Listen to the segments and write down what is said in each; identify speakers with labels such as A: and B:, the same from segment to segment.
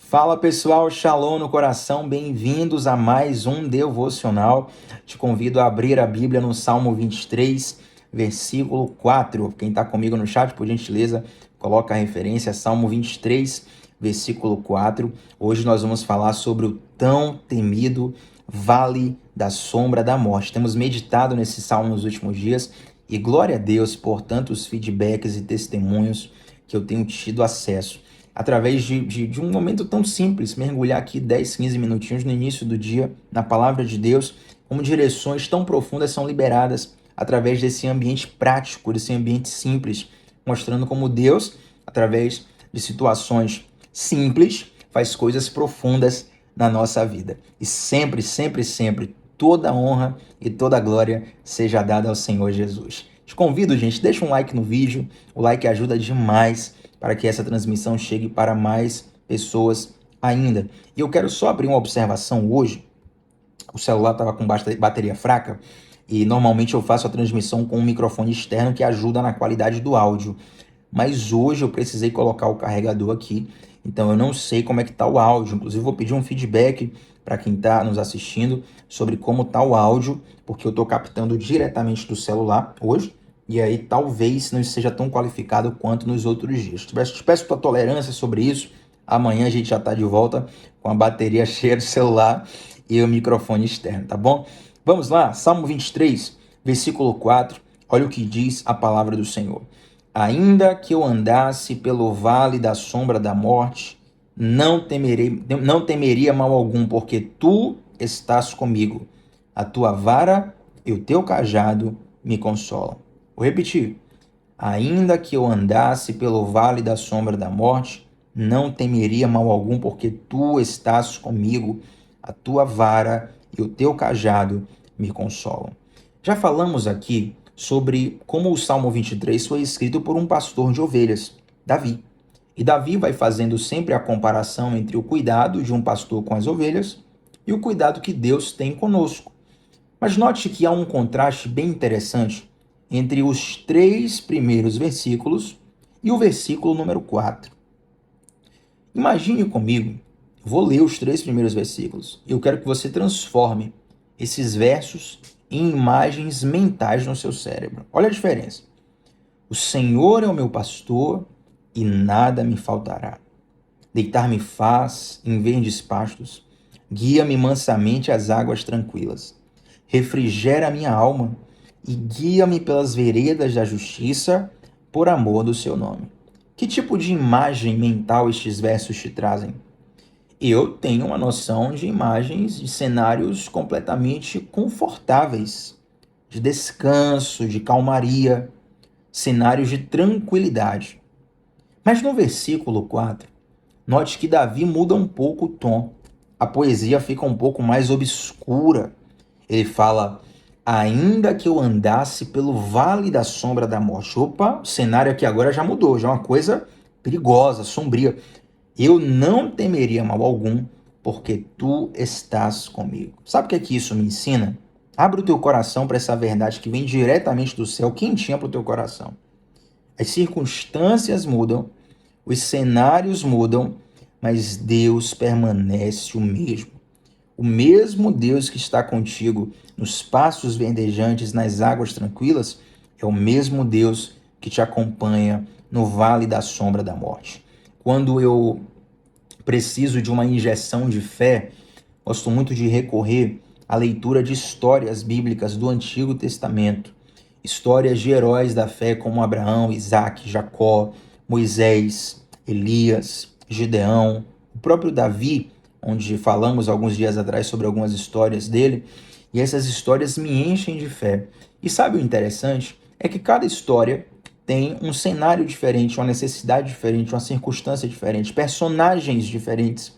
A: Fala pessoal, Shalom no coração, bem-vindos a mais um devocional. Te convido a abrir a Bíblia no Salmo 23, versículo 4. Quem está comigo no chat, por gentileza, coloca a referência, Salmo 23, versículo 4. Hoje nós vamos falar sobre o tão temido Vale da Sombra da Morte. Temos meditado nesse salmo nos últimos dias e glória a Deus por tantos feedbacks e testemunhos que eu tenho tido acesso. Através de um momento tão simples, mergulhar aqui 10, 15 minutinhos no início do dia, na palavra de Deus, como direções tão profundas são liberadas através desse ambiente prático, desse ambiente simples, mostrando como Deus, através de situações simples, faz coisas profundas na nossa vida. E sempre, sempre, sempre, toda honra e toda glória seja dada ao Senhor Jesus. Te convido, gente, deixa um like no vídeo, o like ajuda demais para que essa transmissão chegue para mais pessoas ainda. E eu quero só abrir uma observação hoje. O celular estava com bateria fraca e normalmente eu faço a transmissão com um microfone externo que ajuda na qualidade do áudio. Mas hoje eu precisei colocar o carregador aqui, então eu não sei como é que está o áudio. Inclusive vou pedir um feedback para quem está nos assistindo sobre como está o áudio, porque eu estou captando diretamente do celular hoje. E aí talvez não esteja tão qualificado quanto nos outros dias. Te peço tua tolerância sobre isso. Amanhã a gente já está de volta com a bateria cheia do celular e o microfone externo, tá bom? Vamos lá, Salmo 23, versículo 4. Olha o que diz a palavra do Senhor. Ainda que eu andasse pelo vale da sombra da morte, não temeria mal algum, porque tu estás comigo. A tua vara e o teu cajado me consolam. Vou repetir. Ainda que eu andasse pelo vale da sombra da morte, não temeria mal algum, porque tu estás comigo, a tua vara e o teu cajado me consolam. Já falamos aqui sobre como o Salmo 23 foi escrito por um pastor de ovelhas, Davi. E Davi vai fazendo sempre a comparação entre o cuidado de um pastor com as ovelhas e o cuidado que Deus tem conosco. Mas note que há um contraste bem interessante entre os 3 primeiros versículos e o versículo número 4. Imagine comigo, vou ler os 3 primeiros versículos, e eu quero que você transforme esses versos em imagens mentais no seu cérebro. Olha a diferença. O Senhor é o meu pastor e nada me faltará. Deitar-me faz em verdes pastos, guia-me mansamente às águas tranquilas. Refrigera a minha alma e guia-me pelas veredas da justiça, por amor do seu nome. Que tipo de imagem mental estes versos te trazem? Eu tenho uma noção de imagens, de cenários completamente confortáveis, de descanso, de calmaria, cenários de tranquilidade. Mas no versículo 4, note que Davi muda um pouco o tom. A poesia fica um pouco mais obscura. Ele fala, ainda que eu andasse pelo vale da sombra da morte. Opa, o cenário aqui agora já mudou, já é uma coisa perigosa, sombria. Eu não temeria mal algum, porque tu estás comigo. Sabe o que é que isso me ensina? Abre o teu coração para essa verdade que vem diretamente do céu, quentinha para o teu coração. As circunstâncias mudam, os cenários mudam, mas Deus permanece o mesmo. O mesmo Deus que está contigo nos pastos verdejantes, nas águas tranquilas, é o mesmo Deus que te acompanha no vale da sombra da morte. Quando eu preciso de uma injeção de fé, gosto muito de recorrer à leitura de histórias bíblicas do Antigo Testamento. Histórias de heróis da fé como Abraão, Isaac, Jacó, Moisés, Elias, Gideão, o próprio Davi, onde falamos alguns dias atrás sobre algumas histórias dele, e essas histórias me enchem de fé. E sabe o interessante? É que cada história tem um cenário diferente, uma necessidade diferente, uma circunstância diferente, personagens diferentes,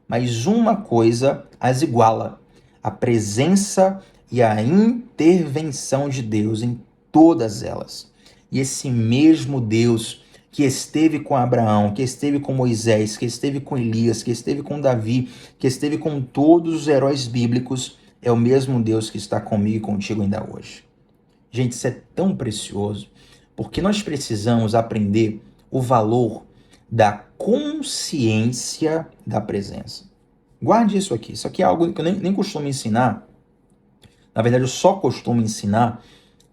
A: mas uma coisa as iguala: a presença e a intervenção de Deus em todas elas. E esse mesmo Deus que esteve com Abraão, que esteve com Moisés, que esteve com Elias, que esteve com Davi, que esteve com todos os heróis bíblicos, é o mesmo Deus que está comigo e contigo ainda hoje. Gente, isso é tão precioso, porque nós precisamos aprender o valor da consciência da presença. Guarde isso aqui. Isso aqui é algo que eu nem costumo ensinar. Na verdade, eu só costumo ensinar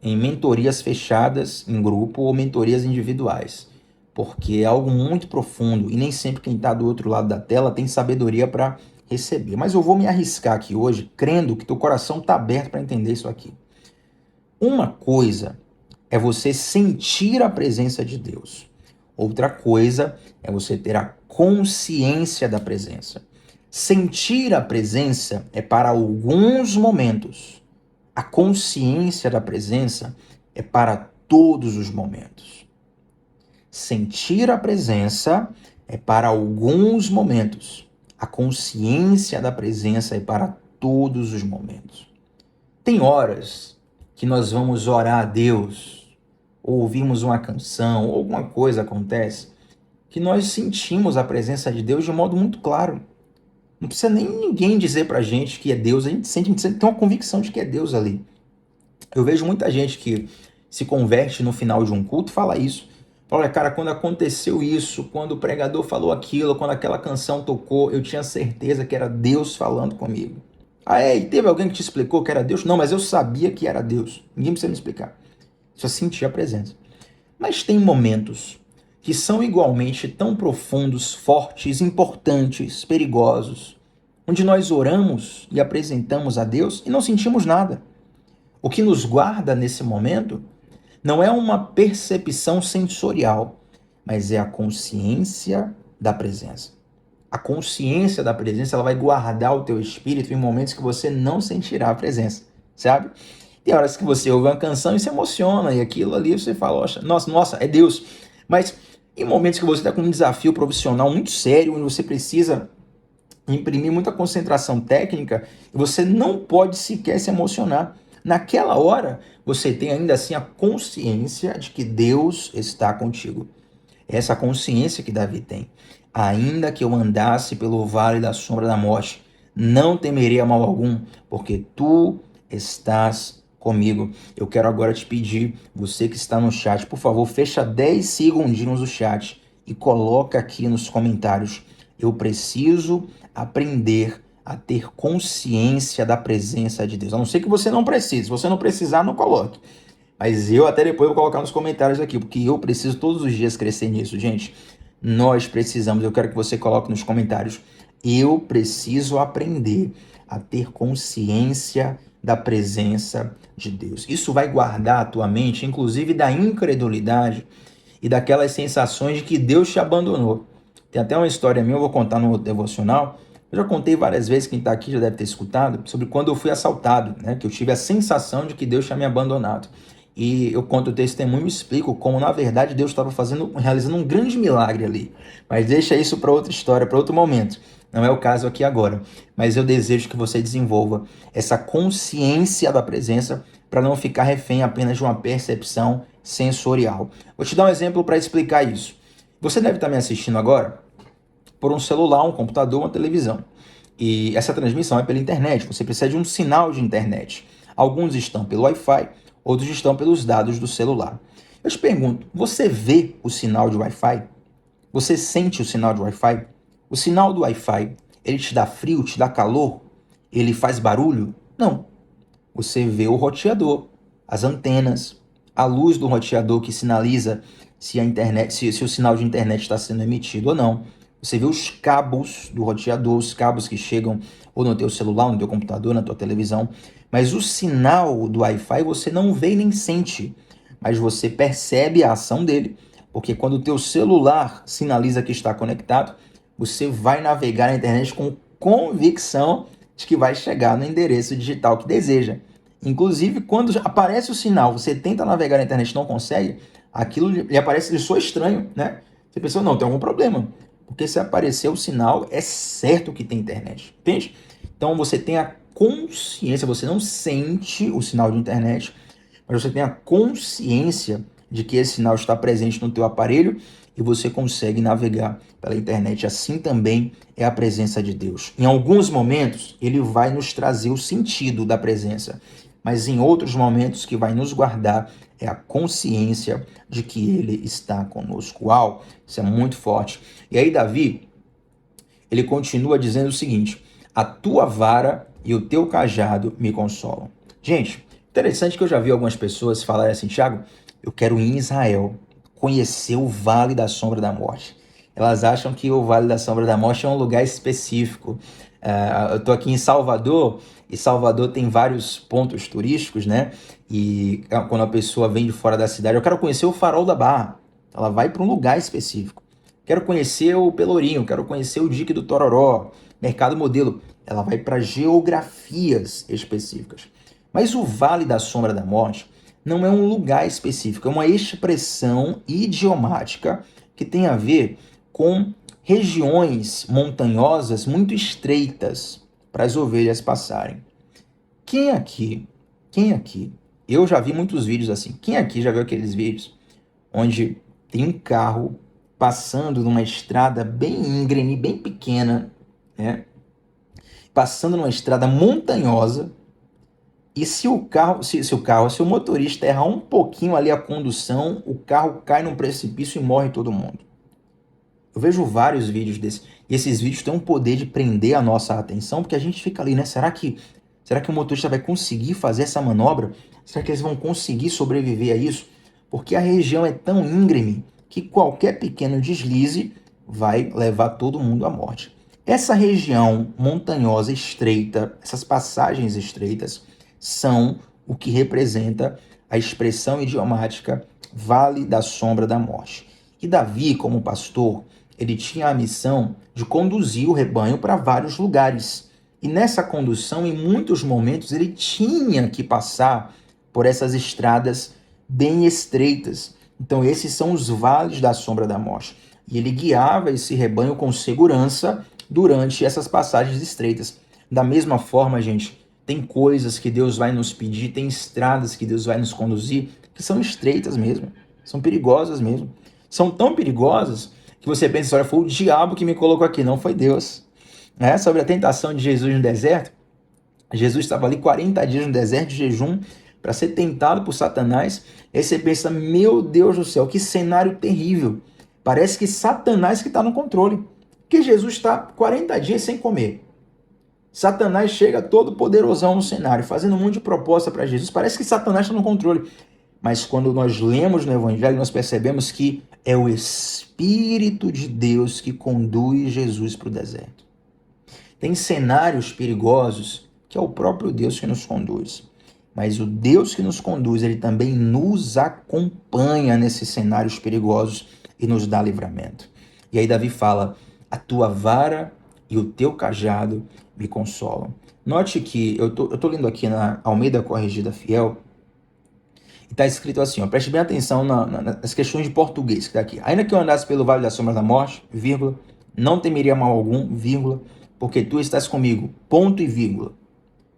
A: em mentorias fechadas em grupo ou mentorias individuais, porque é algo muito profundo e nem sempre quem está do outro lado da tela tem sabedoria para receber. Mas eu vou me arriscar aqui hoje, crendo que teu coração está aberto para entender isso aqui. Uma coisa é você sentir a presença de Deus. Outra coisa é você ter a consciência da presença. Sentir a presença é para alguns momentos. A consciência da presença é para todos os momentos. Sentir a presença é para alguns momentos. A consciência da presença é para todos os momentos. Tem horas que nós vamos orar a Deus, ou ouvimos uma canção, ou alguma coisa acontece, que nós sentimos a presença de Deus de um modo muito claro. Não precisa nem ninguém dizer pra gente que é Deus, a gente tem uma convicção de que é Deus ali. Eu vejo muita gente que se converte no final de um culto, fala isso. Fala, cara, quando aconteceu isso, quando o pregador falou aquilo, quando aquela canção tocou, eu tinha certeza que era Deus falando comigo. Ah, e teve alguém que te explicou que era Deus? Não, mas eu sabia que era Deus. Ninguém precisa me explicar. Só sentia a presença. Mas tem momentos que são igualmente tão profundos, fortes, importantes, perigosos, onde nós oramos e apresentamos a Deus e não sentimos nada. O que nos guarda nesse momento não é uma percepção sensorial, mas é a consciência da presença. A consciência da presença, ela vai guardar o teu espírito em momentos que você não sentirá a presença, sabe? Tem horas que você ouve uma canção e se emociona, e aquilo ali você fala, nossa, é Deus. Mas em momentos que você está com um desafio profissional muito sério, onde você precisa imprimir muita concentração técnica, você não pode sequer se emocionar. Naquela hora, você tem ainda assim a consciência de que Deus está contigo. Essa consciência que Davi tem. Ainda que eu andasse pelo vale da sombra da morte, não temeria mal algum, porque tu estás comigo. Eu quero agora te pedir, você que está no chat, por favor, fecha 10 segundinhos o chat e coloca aqui nos comentários. Eu preciso aprender a ter consciência da presença de Deus. A não ser que você não precise. Se você não precisar, não coloque. Mas eu até depois vou colocar nos comentários aqui, porque eu preciso todos os dias crescer nisso, gente. Nós precisamos, eu quero que você coloque nos comentários. Eu preciso aprender a ter consciência da presença de Deus. Isso vai guardar a tua mente, inclusive da incredulidade e daquelas sensações de que Deus te abandonou. Tem até uma história minha, eu vou contar no devocional. Eu já contei várias vezes, quem está aqui já deve ter escutado, sobre quando eu fui assaltado, né? Que eu tive a sensação de que Deus tinha me abandonado. E eu conto o testemunho e explico como, na verdade, Deus estava realizando um grande milagre ali. Mas deixa isso para outra história, para outro momento. Não é o caso aqui agora. Mas eu desejo que você desenvolva essa consciência da presença para não ficar refém apenas de uma percepção sensorial. Vou te dar um exemplo para explicar isso. Você deve estar me assistindo agora por um celular, um computador, uma televisão. E essa transmissão é pela internet. Você precisa de um sinal de internet. Alguns estão pelo Wi-Fi, outros estão pelos dados do celular. Eu te pergunto, você vê o sinal de Wi-Fi? Você sente o sinal de Wi-Fi? O sinal do Wi-Fi, ele te dá frio, te dá calor? Ele faz barulho? Não. Você vê o roteador, as antenas, a luz do roteador que sinaliza se o sinal de internet está sendo emitido ou não. Você vê os cabos do roteador, os cabos que chegam ou no teu celular, no teu computador, na tua televisão. Mas o sinal do Wi-Fi você não vê nem sente, mas você percebe a ação dele, porque quando o teu celular sinaliza que está conectado, você vai navegar na internet com convicção de que vai chegar no endereço digital que deseja. Inclusive, quando aparece o sinal, você tenta navegar na internet e não consegue, aquilo lhe aparece, lhe soa estranho, né? Você pensa, não, tem algum problema. Porque se aparecer o sinal, é certo que tem internet, entende? Então você tem a consciência, você não sente o sinal de internet, mas você tem a consciência de que esse sinal está presente no teu aparelho e você consegue navegar pela internet. Assim também é a presença de Deus. Em alguns momentos, ele vai nos trazer o sentido da presença. mas em outros momentos que vai nos guardar é a consciência de que ele está conosco. Uau, isso é muito forte. E aí Davi, ele continua dizendo o seguinte: a tua vara e o teu cajado me consolam. Gente, interessante que eu já vi algumas pessoas falarem assim: Thiago, eu quero ir em Israel, conhecer o Vale da Sombra da Morte. Elas acham que o Vale da Sombra da Morte é um lugar específico. Eu estou aqui em Salvador, e Salvador tem vários pontos turísticos, né? E quando a pessoa vem de fora da cidade, eu quero conhecer o Farol da Barra. Ela vai para um lugar específico. Quero conhecer o Pelourinho, quero conhecer o Dique do Tororó, Mercado Modelo. Ela vai para geografias específicas. Mas o Vale da Sombra da Morte não é um lugar específico, é uma expressão idiomática que tem a ver com regiões montanhosas muito estreitas para as ovelhas passarem. Quem aqui, eu já vi muitos vídeos assim, quem aqui já viu aqueles vídeos onde tem um carro passando numa estrada bem íngreme, bem pequena, né? Passando numa estrada montanhosa, e se o motorista errar um pouquinho ali a condução, o carro cai num precipício e morre todo mundo. Eu vejo vários vídeos desses, e esses vídeos têm um poder de prender a nossa atenção, porque a gente fica ali, né? Será que o motorista vai conseguir fazer essa manobra? Será que eles vão conseguir sobreviver a isso? Porque a região é tão íngreme que qualquer pequeno deslize vai levar todo mundo à morte. Essa região montanhosa estreita, essas passagens estreitas, são o que representa a expressão idiomática Vale da Sombra da Morte. E Davi, como pastor, ele tinha a missão de conduzir o rebanho para vários lugares. E nessa condução, em muitos momentos, ele tinha que passar por essas estradas bem estreitas. Então, esses são os vales da sombra da morte. E ele guiava esse rebanho com segurança durante essas passagens estreitas. Da mesma forma, gente, tem coisas que Deus vai nos pedir, tem estradas que Deus vai nos conduzir, que são estreitas mesmo, são perigosas mesmo. São tão perigosas que você pensa, olha, foi o diabo que me colocou aqui, não foi Deus. Sobre a tentação de Jesus no deserto, Jesus estava ali 40 dias no deserto de jejum para ser tentado por Satanás. Aí você pensa, meu Deus do céu, que cenário terrível. Parece que Satanás que está no controle. Porque Jesus está 40 dias sem comer. Satanás chega todo poderosão no cenário, fazendo um monte de proposta para Jesus. Parece que Satanás está no controle. Mas quando nós lemos no Evangelho, nós percebemos que é o Espírito de Deus que conduz Jesus para o deserto. Tem cenários perigosos que é o próprio Deus que nos conduz. Mas o Deus que nos conduz, ele também nos acompanha nesses cenários perigosos e nos dá livramento. E aí Davi fala, a tua vara e o teu cajado me consolam. Note que eu tô lendo aqui na Almeida Corrigida Fiel, e está escrito assim, preste bem atenção nas questões de português que está aqui. Ainda que eu andasse pelo vale da sombra da morte, vírgula, não temeria mal algum, vírgula, porque tu estás comigo, ponto e vírgula.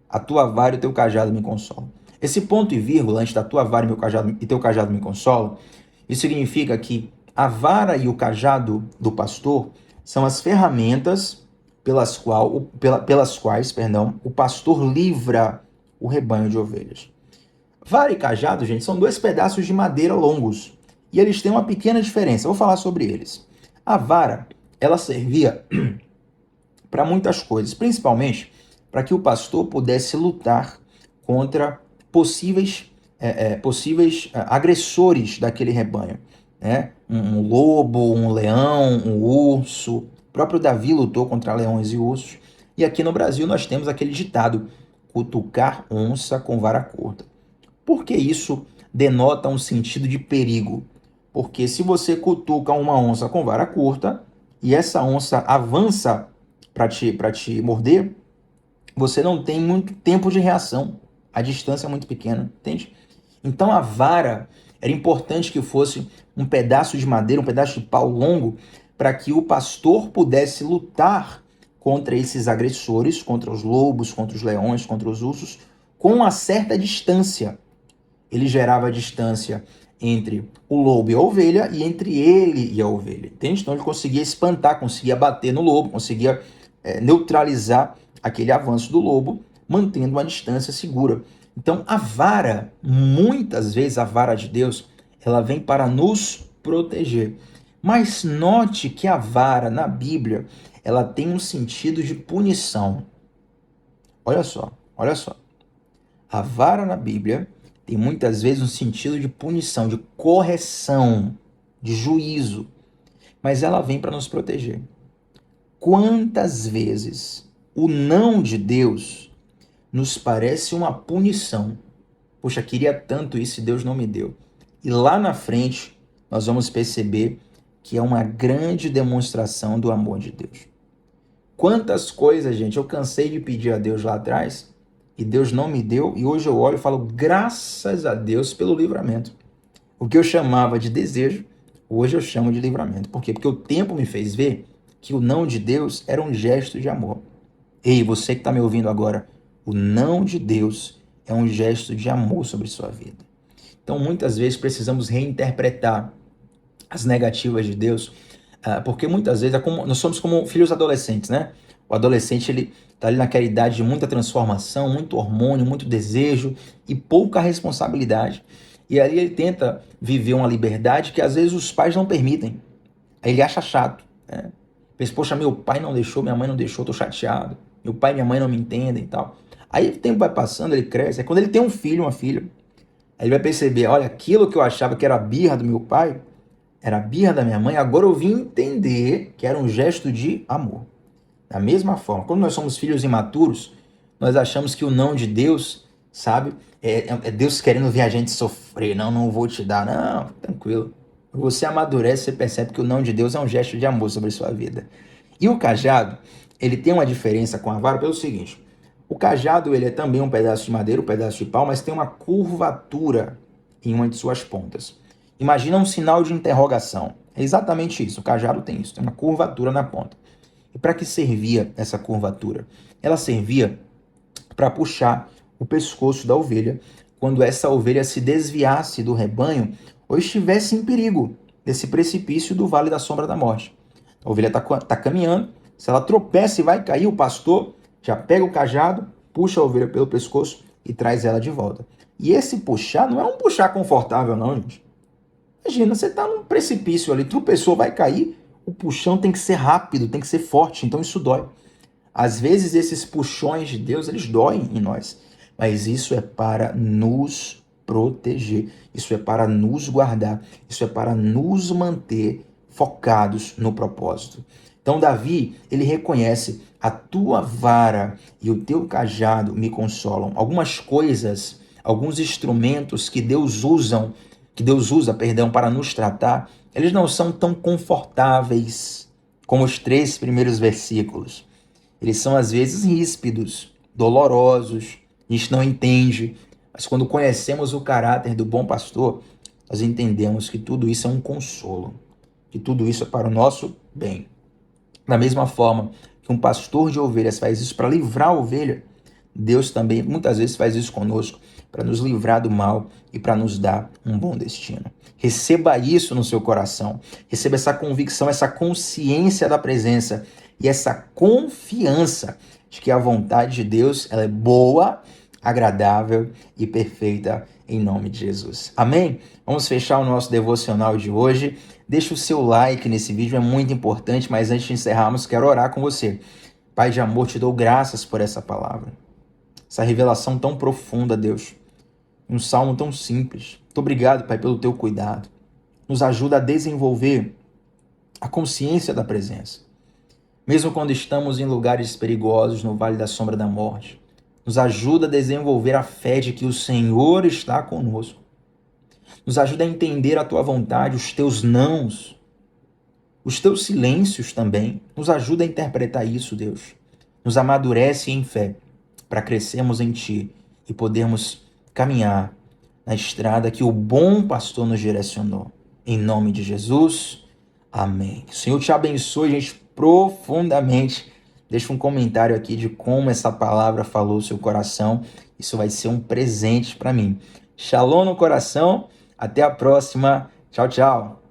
A: A tua vara e o teu cajado me consolam. Esse ponto e vírgula, antes da tua vara e teu cajado me consolam, isso significa que a vara e o cajado do pastor são as ferramentas pelas quais o pastor livra o rebanho de ovelhas. Vara e cajado, gente, são dois pedaços de madeira longos. E eles têm uma pequena diferença. Eu vou falar sobre eles. A vara, ela servia para muitas coisas, principalmente para que o pastor pudesse lutar contra possíveis agressores daquele rebanho. Né? Um lobo, um leão, um urso. O próprio Davi lutou contra leões e ursos. E aqui no Brasil nós temos aquele ditado, cutucar onça com vara curta. Por que isso denota um sentido de perigo? Porque se você cutuca uma onça com vara curta e essa onça avança para te morder, você não tem muito tempo de reação. A distância é muito pequena, entende? Então a vara era importante que fosse um pedaço de madeira, um pedaço de pau longo, para que o pastor pudesse lutar contra esses agressores, contra os lobos, contra os leões, contra os ursos, com uma certa distância. Ele gerava distância entre o lobo e a ovelha e entre ele e a ovelha, entende? Então ele conseguia espantar, conseguia bater no lobo, conseguia neutralizar aquele avanço do lobo, mantendo uma distância segura. Então, a vara, muitas vezes a vara de Deus, ela vem para nos proteger. Mas note que a vara na Bíblia, ela tem um sentido de punição. Olha só, olha só. A vara na Bíblia tem muitas vezes um sentido de punição, de correção, de juízo, mas ela vem para nos proteger. Quantas vezes o não de Deus nos parece uma punição? Poxa, queria tanto isso e Deus não me deu. E lá na frente, nós vamos perceber que é uma grande demonstração do amor de Deus. Quantas coisas, gente, eu cansei de pedir a Deus lá atrás e Deus não me deu, e hoje eu olho e falo, graças a Deus pelo livramento. O que eu chamava de desejo, hoje eu chamo de livramento. Por quê? Porque o tempo me fez ver que o não de Deus era um gesto de amor. Ei, você que está me ouvindo agora, o não de Deus é um gesto de amor sobre sua vida. Então, muitas vezes precisamos reinterpretar as negativas de Deus, porque muitas vezes nós somos como filhos adolescentes, né? O adolescente, ele está ali naquela idade de muita transformação, muito hormônio, muito desejo e pouca responsabilidade. E ali ele tenta viver uma liberdade que às vezes os pais não permitem. Aí ele acha chato, né? Pensa, poxa, meu pai não deixou, minha mãe não deixou, tô chateado. Meu pai e minha mãe não me entendem e tal. Aí o tempo vai passando, ele cresce. Aí quando ele tem um filho, uma filha, aí ele vai perceber, olha, aquilo que eu achava que era birra do meu pai, era birra da minha mãe, agora eu vim entender que era um gesto de amor. Da mesma forma, quando nós somos filhos imaturos, nós achamos que o não de Deus, sabe, é Deus querendo ver a gente sofrer. Não, não vou te dar. Não, tranquilo. Você amadurece, você percebe que o não de Deus é um gesto de amor sobre a sua vida. E o cajado, ele tem uma diferença com a vara pelo seguinte. O cajado, ele é também um pedaço de madeira, um pedaço de pau, mas tem uma curvatura em uma de suas pontas. Imagina um sinal de interrogação. É exatamente isso. O cajado tem isso, tem uma curvatura na ponta. E para que servia essa curvatura? Ela servia para puxar o pescoço da ovelha quando essa ovelha se desviasse do rebanho ou estivesse em perigo desse precipício do vale da sombra da morte. A ovelha está caminhando, se ela tropeça e vai cair, o pastor já pega o cajado, puxa a ovelha pelo pescoço e traz ela de volta. E esse puxar não é um puxar confortável não, gente. Imagina, você está num precipício ali, tropeçou, vai cair, o puxão tem que ser rápido, tem que ser forte, então isso dói. Às vezes esses puxões de Deus, eles doem em nós, mas isso é para nos proteger, isso é para nos guardar, isso é para nos manter focados no propósito. Então Davi, ele reconhece, a tua vara e o teu cajado me consolam. Algumas coisas, alguns instrumentos que Deus usa, para nos tratar, eles não são tão confortáveis como os 3 primeiros versículos. Eles são às vezes ríspidos, dolorosos, a gente não entende, mas quando conhecemos o caráter do bom pastor, nós entendemos que tudo isso é um consolo, que tudo isso é para o nosso bem. Da mesma forma que um pastor de ovelhas faz isso para livrar a ovelha, Deus também muitas vezes faz isso conosco para nos livrar do mal e para nos dar um bom destino. Receba isso no seu coração, receba essa convicção, essa consciência da presença e essa confiança de que a vontade de Deus ela é boa, agradável e perfeita em nome de Jesus. Amém? Vamos fechar o nosso devocional de hoje. Deixa o seu like nesse vídeo, é muito importante, mas antes de encerrarmos, quero orar com você. Pai de amor, te dou graças por essa palavra, essa revelação tão profunda, Deus. Um salmo tão simples. Muito obrigado, Pai, pelo teu cuidado. Nos ajuda a desenvolver a consciência da presença. Mesmo quando estamos em lugares perigosos, no vale da sombra da morte, nos ajuda a desenvolver a fé de que o Senhor está conosco. Nos ajuda a entender a tua vontade, os teus nãos, os teus silêncios também. Nos ajuda a interpretar isso, Deus. Nos amadurece em fé para crescermos em ti e podermos caminhar na estrada que o bom pastor nos direcionou. Em nome de Jesus, amém. O Senhor te abençoe, gente, profundamente. Deixa um comentário aqui de como essa palavra falou o seu coração. Isso vai ser um presente para mim. Shalom no coração. Até a próxima. Tchau, tchau.